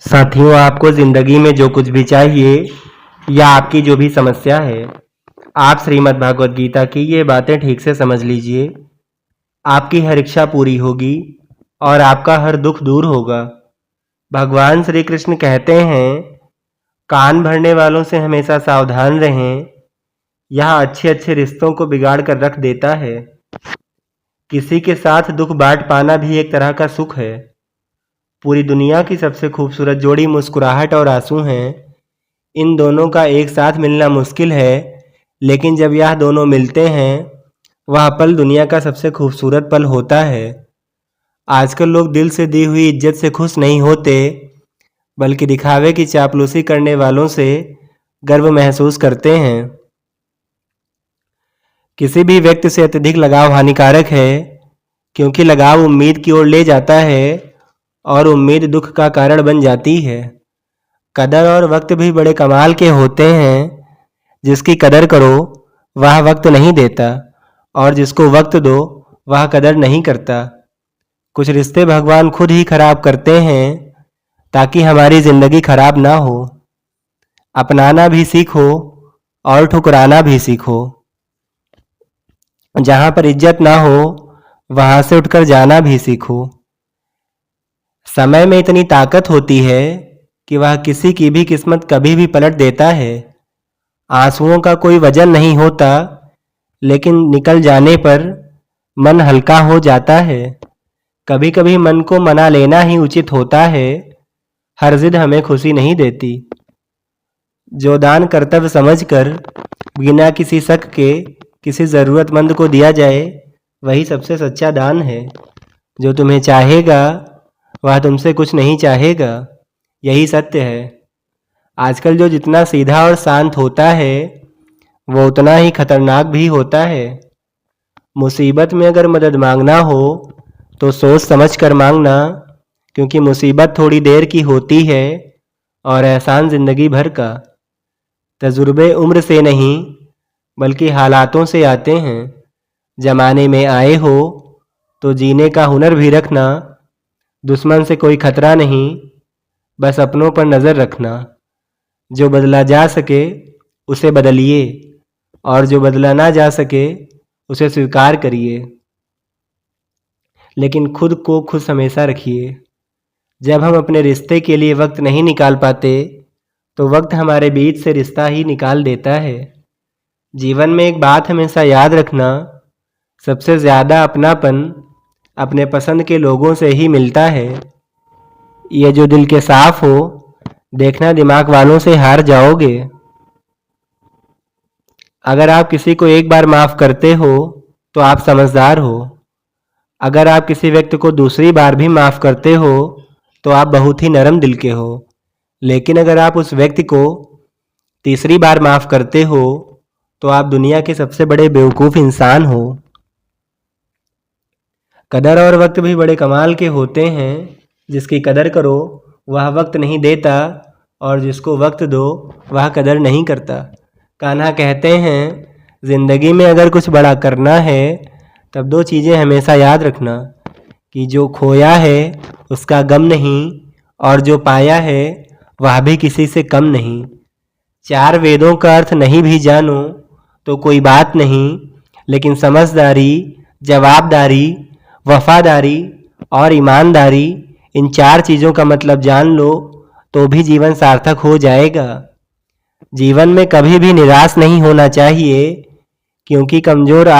साथियों, आपको ज़िंदगी में जो कुछ भी चाहिए या आपकी जो भी समस्या है, आप श्रीमद् भागवत गीता की ये बातें ठीक से समझ लीजिए। आपकी हर इच्छा पूरी होगी और आपका हर दुख दूर होगा। भगवान श्री कृष्ण कहते हैं, कान भरने वालों से हमेशा सावधान रहें। यह अच्छे अच्छे रिश्तों को बिगाड़ कर रख देता है। किसी के साथ दुख बांट पाना भी एक तरह का सुख है। पूरी दुनिया की सबसे खूबसूरत जोड़ी मुस्कुराहट और आंसू हैं। इन दोनों का एक साथ मिलना मुश्किल है, लेकिन जब यह दोनों मिलते हैं, वह पल दुनिया का सबसे खूबसूरत पल होता है। आजकल लोग दिल से दी हुई इज्जत से खुश नहीं होते, बल्कि दिखावे की चापलूसी करने वालों से गर्व महसूस करते हैं। किसी भी व्यक्ति से अत्यधिक लगाव हानिकारक है, क्योंकि लगाव उम्मीद की ओर ले जाता है और उम्मीद दुख का कारण बन जाती है। कदर और वक्त भी बड़े कमाल के होते हैं। जिसकी कदर करो वह वक्त नहीं देता, और जिसको वक्त दो वह कदर नहीं करता। कुछ रिश्ते भगवान खुद ही खराब करते हैं ताकि हमारी जिंदगी खराब ना हो। अपनाना भी सीखो और ठुकराना भी सीखो। जहां पर इज्जत ना हो वहां से उठकर जाना भी सीखो। समय में इतनी ताकत होती है कि वह किसी की भी किस्मत कभी भी पलट देता है। आंसुओं का कोई वजन नहीं होता, लेकिन निकल जाने पर मन हल्का हो जाता है। कभी कभी मन को मना लेना ही उचित होता है। हर जिद हमें खुशी नहीं देती। जो दान कर्तव्य समझकर बिना किसी शक के किसी ज़रूरतमंद को दिया जाए, वही सबसे सच्चा दान है। जो तुम्हें चाहेगा वह तुमसे कुछ नहीं चाहेगा, यही सत्य है। आजकल जो जितना सीधा और शांत होता है, वो उतना ही खतरनाक भी होता है। मुसीबत में अगर मदद मांगना हो तो सोच समझ कर मांगना, क्योंकि मुसीबत थोड़ी देर की होती है और एहसान ज़िंदगी भर का। तजुर्बे उम्र से नहीं बल्कि हालातों से आते हैं। जमाने में आए हो तो जीने का हुनर भी रखना। दुश्मन से कोई खतरा नहीं, बस अपनों पर नज़र रखना। जो बदला जा सके उसे बदलिए, और जो बदला ना जा सके उसे स्वीकार करिए। लेकिन खुद को खुश हमेशा रखिए। जब हम अपने रिश्ते के लिए वक्त नहीं निकाल पाते, तो वक्त हमारे बीच से रिश्ता ही निकाल देता है। जीवन में एक बात हमेशा याद रखना, सबसे ज़्यादा अपनापन अपने पसंद के लोगों से ही मिलता है। ये जो दिल के साफ हो, देखना दिमाग वालों से हार जाओगे। अगर आप किसी को एक बार माफ़ करते हो तो आप समझदार हो। अगर आप किसी व्यक्ति को दूसरी बार भी माफ़ करते हो तो आप बहुत ही नरम दिल के हो। लेकिन अगर आप उस व्यक्ति को तीसरी बार माफ़ करते हो तो आप दुनिया के सबसे बड़े बेवकूफ़ इंसान हो। कदर और वक्त भी बड़े कमाल के होते हैं। जिसकी कदर करो वह वक्त नहीं देता, और जिसको वक्त दो वह कदर नहीं करता। कान्हा कहते हैं, ज़िंदगी में अगर कुछ बड़ा करना है तब दो चीज़ें हमेशा याद रखना, कि जो खोया है उसका गम नहीं, और जो पाया है वह भी किसी से कम नहीं। चार वेदों का अर्थ नहीं भी जानो तो कोई बात नहीं, लेकिन समझदारी, जवाबदारी, वफादारी और ईमानदारी, इन चार चीज़ों का मतलब जान लो तो भी जीवन सार्थक हो जाएगा। जीवन में कभी भी निराश नहीं होना चाहिए, क्योंकि कमज़ोर आप